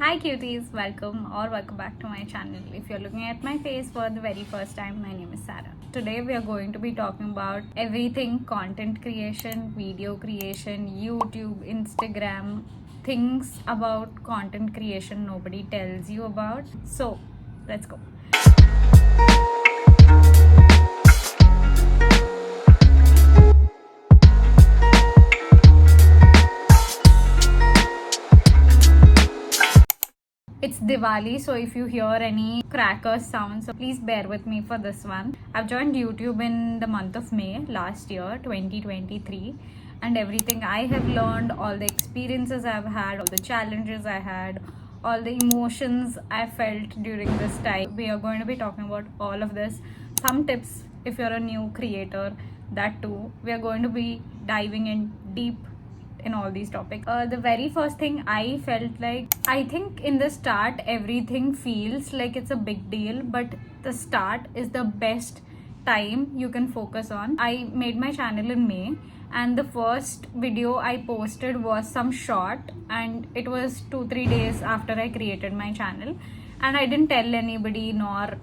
Hi cuties, welcome back to my channel. If you're looking at my face for the very first time, my name is Sarah. Today we are going to be talking about everything content creation, video creation, YouTube, Instagram, things about content creation nobody tells you about. So, let's go. It's Diwali, so if you hear any cracker sounds, so please bear with me for this one. I've joined YouTube in the month of May last year, 2023, and everything I have learned, all the experiences I've had, all the challenges I had, all the emotions I felt during this time. We are going to be talking about all of this. Some tips if you're a new creator, that too. We are going to be diving in deep in all these topics. The very first thing I felt like, I think in the start everything feels like it's a big deal, but the start is the best time you can focus on. I made my channel in May, and the first video I posted was some short, and it was 2-3 days after I created my channel, and I didn't tell anybody nor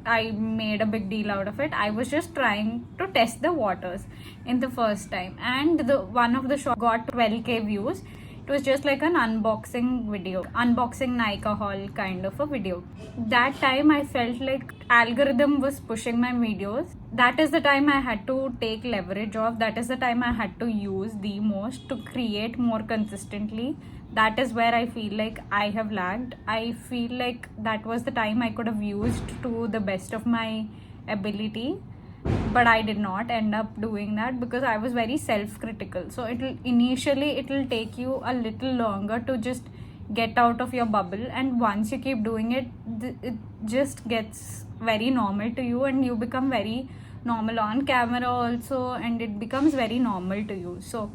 I made a big deal out of it. I was just trying to test the waters in the first time, and the one of the shots got 12k views. It was just like an unboxing video, unboxing Nika haul kind of a video. That time I felt like algorithm was pushing my videos. That is the time I had to take leverage of. That is the time I had to use the most to create more consistently. That is where I feel like I have lagged. I feel like that was the time I could have used to the best of my ability, but I did not end up doing that because I was very self-critical. So it'll take you a little longer to just get out of your bubble, and once you keep doing it, it just gets very normal to you, and you become very normal on camera also, and it becomes very normal to you. So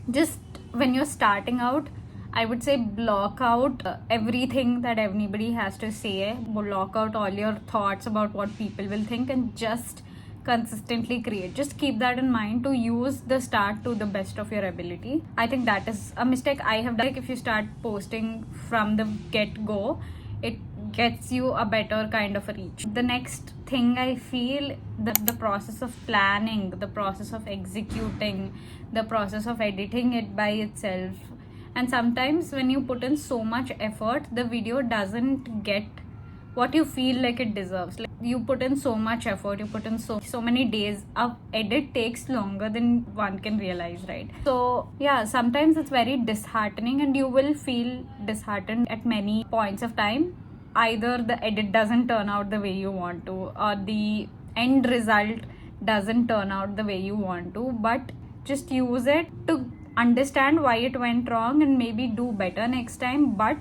just when you're starting out, I would say block out everything that anybody has to say, block out all your thoughts about what people will think, and just consistently create. Just keep that in mind to use the start to the best of your ability. I think that is a mistake I have done. Like, if you start posting from the get-go, it gets you a better kind of a reach. The next thing I feel, the process of planning, the process of executing, the process of editing it by itself. And sometimes when you put in so much effort, the video doesn't get what you feel like it deserves. Like, you put in so much effort, you put in so many days of edit, takes longer than one can realize, right? So yeah, sometimes it's very disheartening, and you will feel disheartened at many points of time. Either the edit doesn't turn out the way you want to, or the end result doesn't turn out the way you want to, but just use it to understand why it went wrong and maybe do better next time. But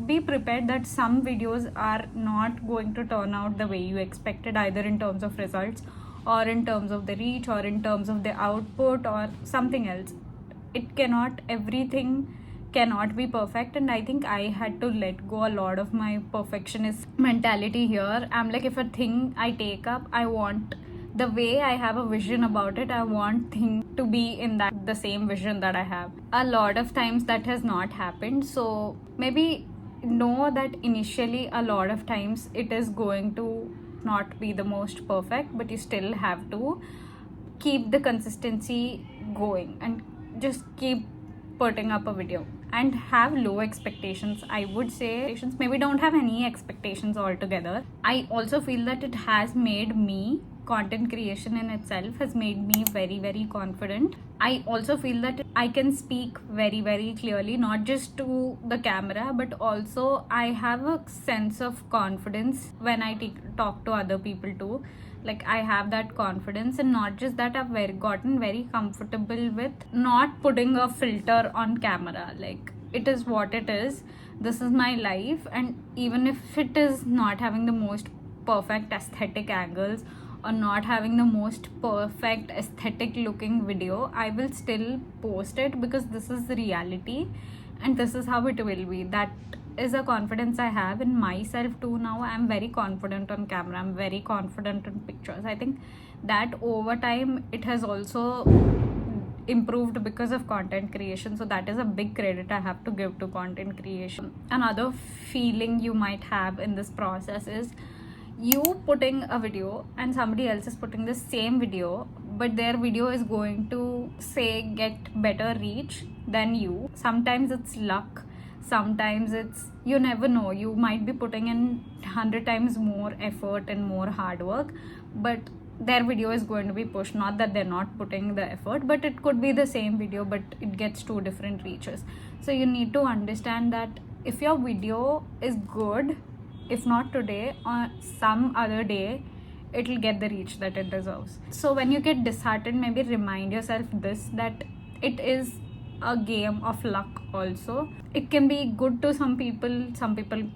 be prepared that some videos are not going to turn out the way you expected, either in terms of results or in terms of the reach or in terms of the output or something else. Everything cannot be perfect, and I think I had to let go a lot of my perfectionist mentality here. I'm like, if a thing I take up, I want the way I have a vision about it, I want things to be in the same vision that I have. A lot of times that has not happened. So maybe know that initially a lot of times it is going to not be the most perfect, but you still have to keep the consistency going and just keep putting up a video and have low expectations. I would say maybe don't have any expectations altogether. I also feel that it has made me, content creation in itself has made me very, very confident. I also feel that I can speak very, very clearly, not just to the camera, but also I have a sense of confidence when I talk to other people too. Like, I have that confidence, and not just that, I've gotten very comfortable with not putting a filter on camera. Like, it is what it is. This is my life, and even if it is not having the most perfect aesthetic angles or not having the most perfect aesthetic looking video, I will still post it because this is the reality and this is how it will be. That is a confidence I have in myself too now. I'm very confident on camera, I'm very confident in pictures. I think that over time it has also improved because of content creation. So that is a big credit I have to give to content creation. Another feeling you might have in this process is you putting a video and somebody else is putting the same video, but their video is going to say get better reach than you. Sometimes it's luck, sometimes it's, you never know, you might be putting in 100 times more effort and more hard work, but their video is going to be pushed. Not that they're not putting the effort, but it could be the same video but it gets two different reaches. So you need to understand that if your video is good, if not today, or some other day, it'll get the reach that it deserves. So when you get disheartened, maybe remind yourself this, that it is a game of luck also. It can be good to some people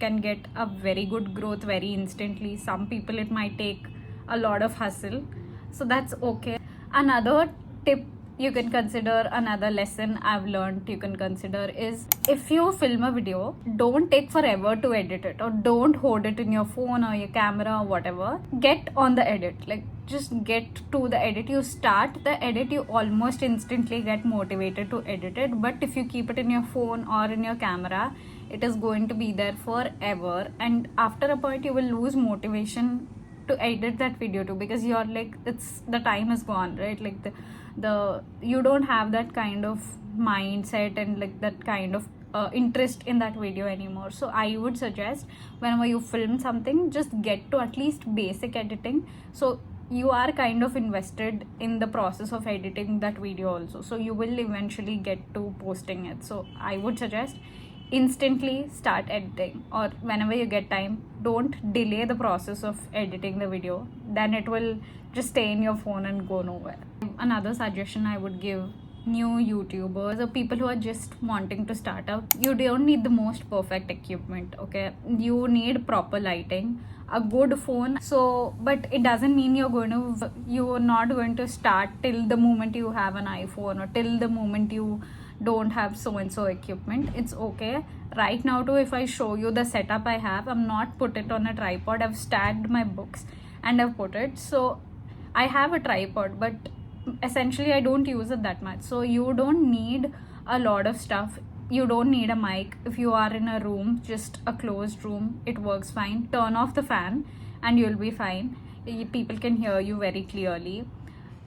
can get a very good growth very instantly. Some people it might take a lot of hustle, so that's okay. Another tip you can consider, another lesson I've learned you can consider is, if you film a video, don't take forever to edit it, or don't hold it in your phone or your camera or whatever. Get on the edit, like just get to the edit. You start the edit, you almost instantly get motivated to edit it. But if you keep it in your phone or in your camera, it is going to be there forever, and after a point you will lose motivation to edit that video too, because you're like, it's, the time is gone, right? Like the you don't have that kind of mindset and like that kind of interest in that video anymore. So I would suggest, whenever you film something, just get to at least basic editing, so you are kind of invested in the process of editing that video also, so you will eventually get to posting it. So I would suggest instantly start editing, or whenever you get time, don't delay the process of editing the video, then it will just stay in your phone and go nowhere. Another suggestion I would give new YouTubers or people who are just wanting to start out, you don't need the most perfect equipment, okay? You need proper lighting, a good phone. So but it doesn't mean you're not going to start till the moment you have an iPhone, or till the moment you don't have so and so equipment. It's okay. Right now too, if I show you the setup I have, I'm not put it on a tripod. I've stacked my books and I've put it. So I have a tripod, but essentially I don't use it that much. So you don't need a lot of stuff. You don't need a mic. If you are in a room, just a closed room, it works fine. Turn off the fan and you'll be fine. People can hear you very clearly.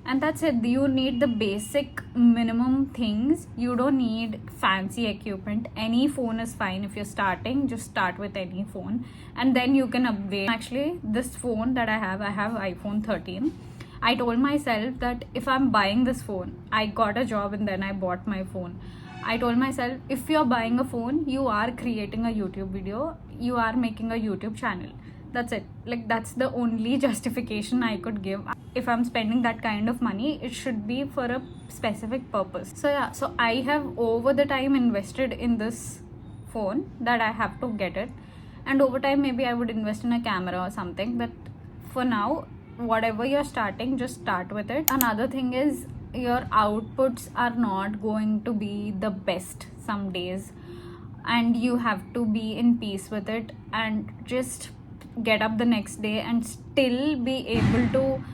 And that's it. You need the basic minimum things. You don't need fancy equipment. Any phone is fine. If you're starting, just start with any phone and then you can upgrade. Actually, this phone that I have iPhone 13. I told myself that if I'm buying this phone, I got a job and then I bought my phone. I told myself, if you're buying a phone, you are creating a YouTube video, you are making a YouTube channel. That's it. Like, that's the only justification I could give. If I'm spending that kind of money, it should be for a specific purpose. So yeah, so I have over the time invested in this phone that I have to get it, and over time maybe I would invest in a camera or something. But for now, whatever you're starting, just start with it. Another thing is, your outputs are not going to be the best some days, and you have to be in peace with it and just get up the next day and still be able to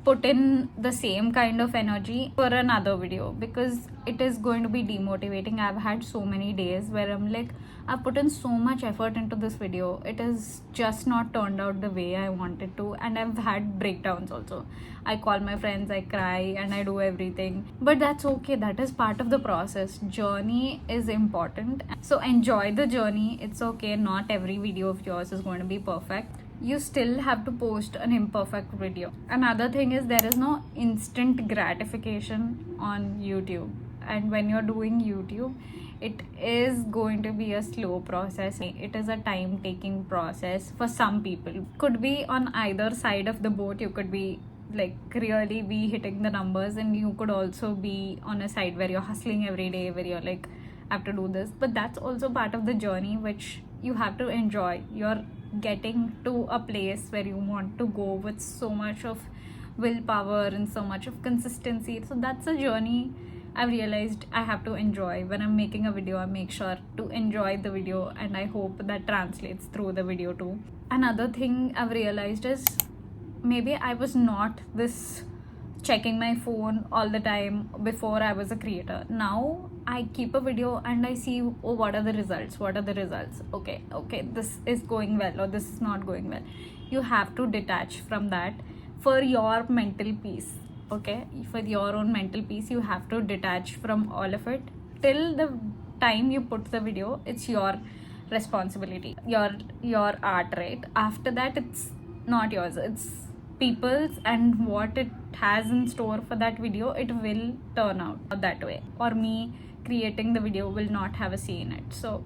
put in the same kind of energy for another video, because it is going to be demotivating. I've had so many days where I'm like, I've put in so much effort into this video, it is just not turned out the way I wanted to, and I've had breakdowns also. I call my friends, I cry, and I do everything, but that's okay. That is part of the process. Journey is important, so enjoy the journey. It's okay. Not every video of yours is going to be perfect. You still have to post an imperfect video. Another thing is, there is no instant gratification on YouTube, and when you're doing YouTube, it is going to be a slow process. It is a time taking process for some people. Could be on either side of the boat. You could be like really be hitting the numbers, and you could also be on a side where you're hustling every day, where you're like, I have to do this. But that's also part of the journey which you have to enjoy. You're getting to a place where you want to go with so much of willpower and so much of consistency. So that's a journey I've realized I have to enjoy. When I'm making a video, I make sure to enjoy the video, and I hope that translates through the video too. Another thing I've realized is, maybe I was not this checking my phone all the time before I was a creator. Now I keep a video and I see, oh, what are the results? What are the results? Okay, this is going well or this is not going well. You have to detach from that for your mental peace. Okay, for your own mental peace, you have to detach from all of it. Till the time you put the video, it's your responsibility, your art, right? After that, it's not yours, it's people's, and what it has in store for that video, it will turn out that way, or me creating the video will not have a say in it. So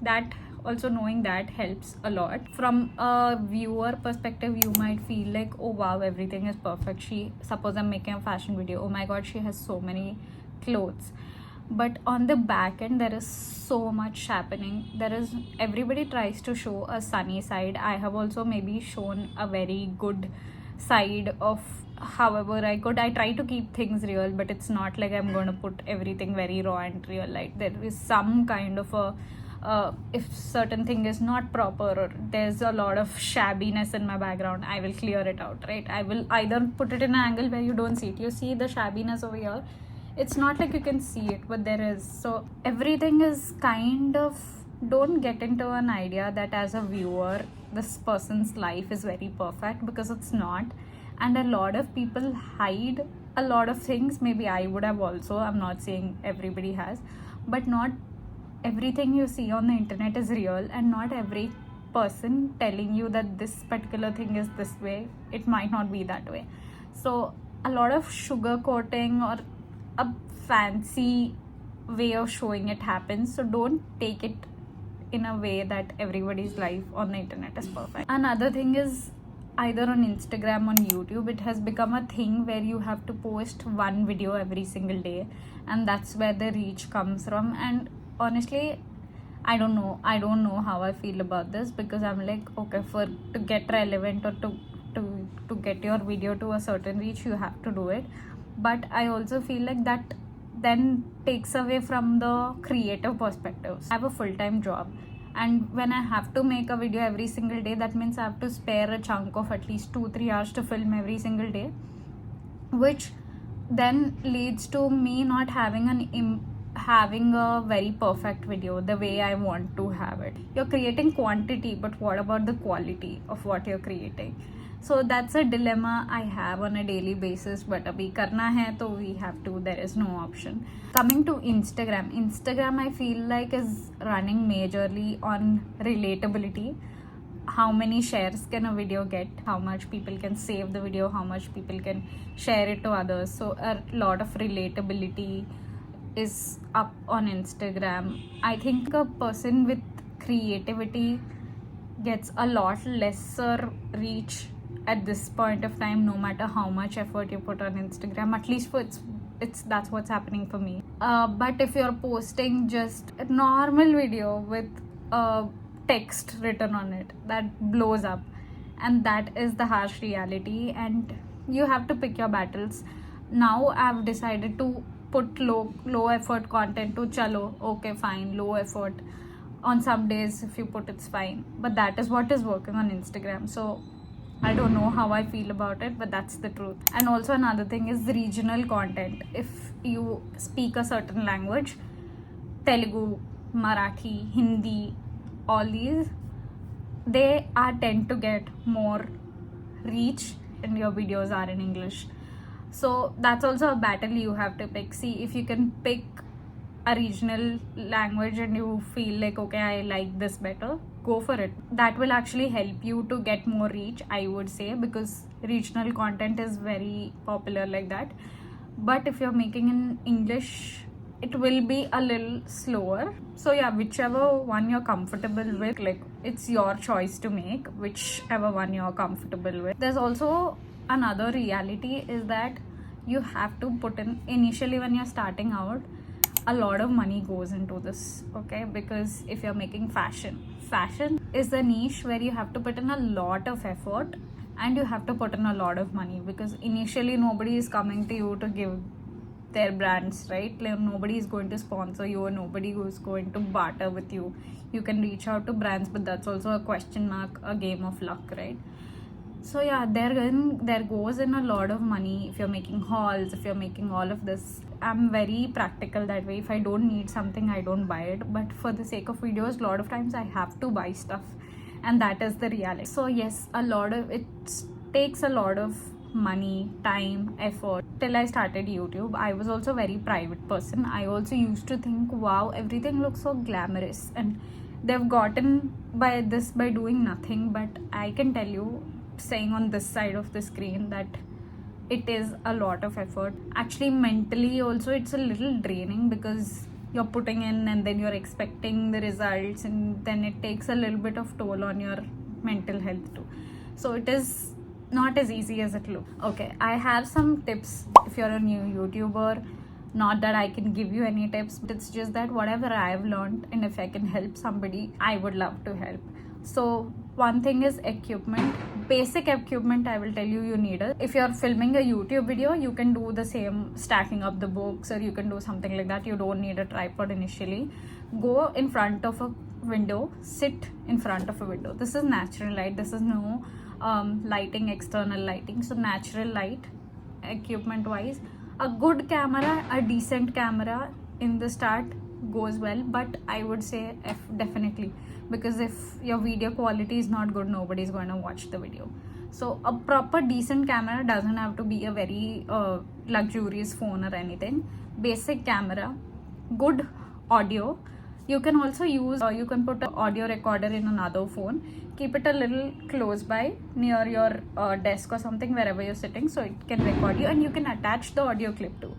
that also, knowing that helps a lot. From a viewer perspective, you might feel like, oh wow, everything is perfect. Suppose I'm making a fashion video, oh my god, she has so many clothes. But on the back end, there is so much happening. Everybody tries to show a sunny side. I have also maybe shown a very good side of however I could. I try to keep things real, but it's not like I'm going to put everything very raw and real. Like, there is some kind of a if certain thing is not proper or there's a lot of shabbiness in my background, I will clear it out, right? I will either put it in an angle where you don't see it. You see the shabbiness over here, it's not like you can see it, but there is. So everything is kind of, don't get into an idea that as a viewer this person's life is very perfect, because it's not. And a lot of people hide a lot of things. Maybe I would have also, I'm not saying everybody has, but not everything you see on the internet is real, and not every person telling you that this particular thing is this way, it might not be that way. So a lot of sugar coating or a fancy way of showing it happens. So don't take it in a way that everybody's life on the internet is perfect. Another thing is, either on Instagram, on YouTube, it has become a thing where you have to post one video every single day, and that's where the reach comes from. And honestly, I don't know how I feel about this, because I'm like, okay, to get relevant or to get your video to a certain reach, you have to do it. But I also feel like that then takes away from the creative perspectives. I have a full-time job, and when I have to make a video every single day, that means I have to spare a chunk of at least 2-3 hours to film every single day, which then leads to me not having a very perfect video the way I want to have it. You're creating quantity, but what about the quality of what you're creating? So that's a dilemma I have on a daily basis, but abhi karna hai to we have to, there is no option. Coming to Instagram I feel like is running majorly on relatability. How many shares can a video get, how much people can save the video, how much people can share it to others. So a lot of relatability is up on Instagram. I think a person with creativity gets a lot lesser reach at this point of time, no matter how much effort you put on Instagram. At least for that's what's happening for me. But if you're posting just a normal video with text written on it, that blows up, and that is the harsh reality, and you have to pick your battles. Now I've decided to put low effort content to chalo, okay fine, low effort. On some days if you put, it's fine, but that is what is working on Instagram. So I don't know how I feel about it, but that's the truth. And also another thing is regional content. If you speak a certain language, Telugu, Marathi, Hindi, all these, they tend to get more reach, and your videos are in English. So that's also a battle you have to pick. See, if you can pick a regional language and you feel like, okay, I like this better, go for it. That will actually help you to get more reach, I would say, because regional content is very popular like that. But if you're making in English, it will be a little slower. So yeah, whichever one you're comfortable with, like, it's your choice to make, whichever one you're comfortable with. There's also another reality is that you have to put in, initially when you're starting out, a lot of money goes into this, okay? Because if you're making fashion is a niche where you have to put in a lot of effort, and you have to put in a lot of money, because initially nobody is coming to you to give their brands, right? Like, nobody is going to sponsor you, or nobody who's going to barter with you. You can reach out to brands, but that's also a question mark, a game of luck, right? So yeah, there goes in a lot of money if you're making hauls, if you're making all of this. I'm very practical that way. If I don't need something, I don't buy it, but for the sake of videos, a lot of times I have to buy stuff, and that is the reality. So yes, a lot of it takes a lot of money, time, effort. Till I started YouTube, I was also a very private person. I also used to think, wow, everything looks so glamorous and they've gotten by this by doing nothing. But I can tell you, saying on this side of the screen, that it is a lot of effort. Actually, mentally also it's a little draining, because you're putting in and then you're expecting the results, and then it takes a little bit of toll on your mental health too. So it is not as easy as it looks. Okay, I have some tips if you're a new YouTuber. Not that I can give you any tips, but it's just that whatever I've learned, and if I can help somebody, I would love to help. So one thing is equipment. Basic equipment, I will tell you, you need it. If you're filming a YouTube video, you can do the same, stacking up the books, or you can do something like that. You don't need a tripod initially. Go in front of a window, sit in front of a window. This is natural light. This is no lighting, external lighting. So natural light, equipment wise, a good camera, a decent camera in the start goes well, but I would say definitely, because if your video quality is not good, nobody's going to watch the video. So a proper decent camera doesn't have to be a very luxurious phone or anything. Basic camera, good audio. You can also use, you can put an audio recorder in another phone. Keep it a little close by, near your desk or something, wherever you're sitting, so it can record you, and you can attach the audio clip too.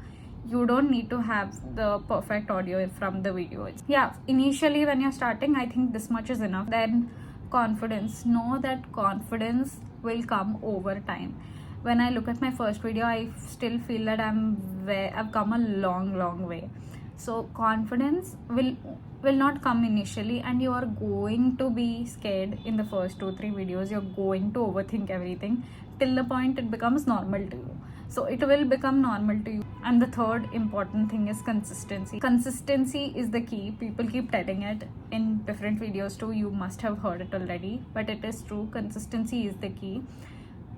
You don't need to have the perfect audio from the video. Yeah, initially when you're starting, I think this much is enough. Then confidence. Know that confidence will come over time. When I look at my first video, I still feel that I've come a long way. So confidence will not come initially, and you are going to be scared in the first 2-3 videos. You're going to overthink everything till the point it becomes normal to you. So it will become normal to you. And the third important thing is consistency. Consistency is the key. People keep telling it in different videos too. You must have heard it already, but it is true. Consistency is the key.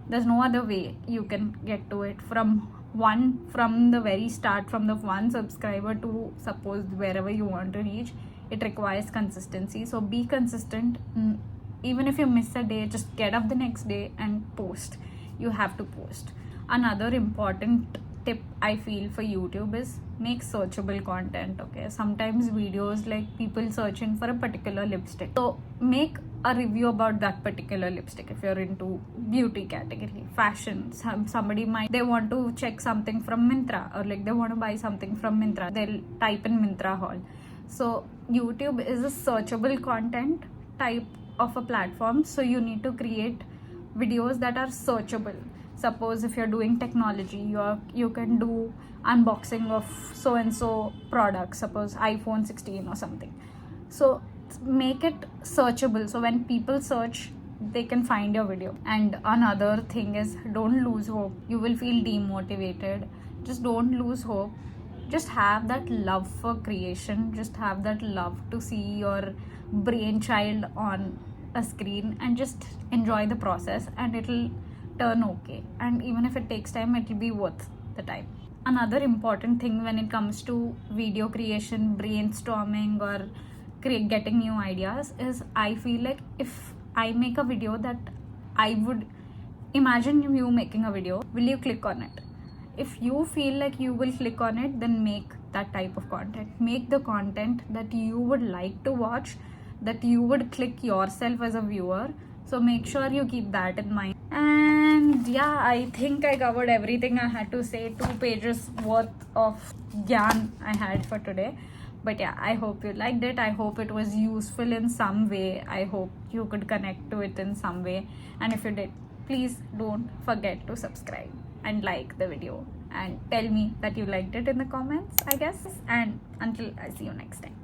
There's no other way you can get to it. From the very start, from the 1 subscriber to suppose wherever you want to reach, it requires consistency. So be consistent. Even if you miss a day, just get up the next day and post. You have to post. Another important tip I feel for YouTube is make searchable content. Okay, sometimes videos like people searching for a particular lipstick, so make a review about that particular lipstick. If you're into beauty category, fashion, somebody they want to check something from Myntra, or like they want to buy something from Myntra, they'll type in Myntra haul. So YouTube is a searchable content type of a platform, so you need to create videos that are searchable. Suppose if you're doing technology, you can do unboxing of so and so products, suppose iPhone 16 or something. So make it searchable, so when people search, they can find your video. And another thing is, don't lose hope. You will feel demotivated. Just don't lose hope. Just have that love for creation. Just have that love to see your brainchild on a screen, and just enjoy the process, and it'll turn okay. And even if it takes time, it will be worth the time. Another important thing when it comes to video creation, brainstorming, or getting new ideas is, I feel like if I make a video, that I would imagine you making a video, will you click on it? If you feel like you will click on it, then make that type of content. Make the content that you would like to watch, that you would click yourself as a viewer. So make sure you keep that in mind. And yeah, I think I covered everything I had to say. 2 pages worth of gyan I had for today. But yeah, I hope you liked it. I hope it was useful in some way. I hope you could connect to it in some way. And if you did, please don't forget to subscribe and like the video, and tell me that you liked it in the comments, I guess. And until I see you next time.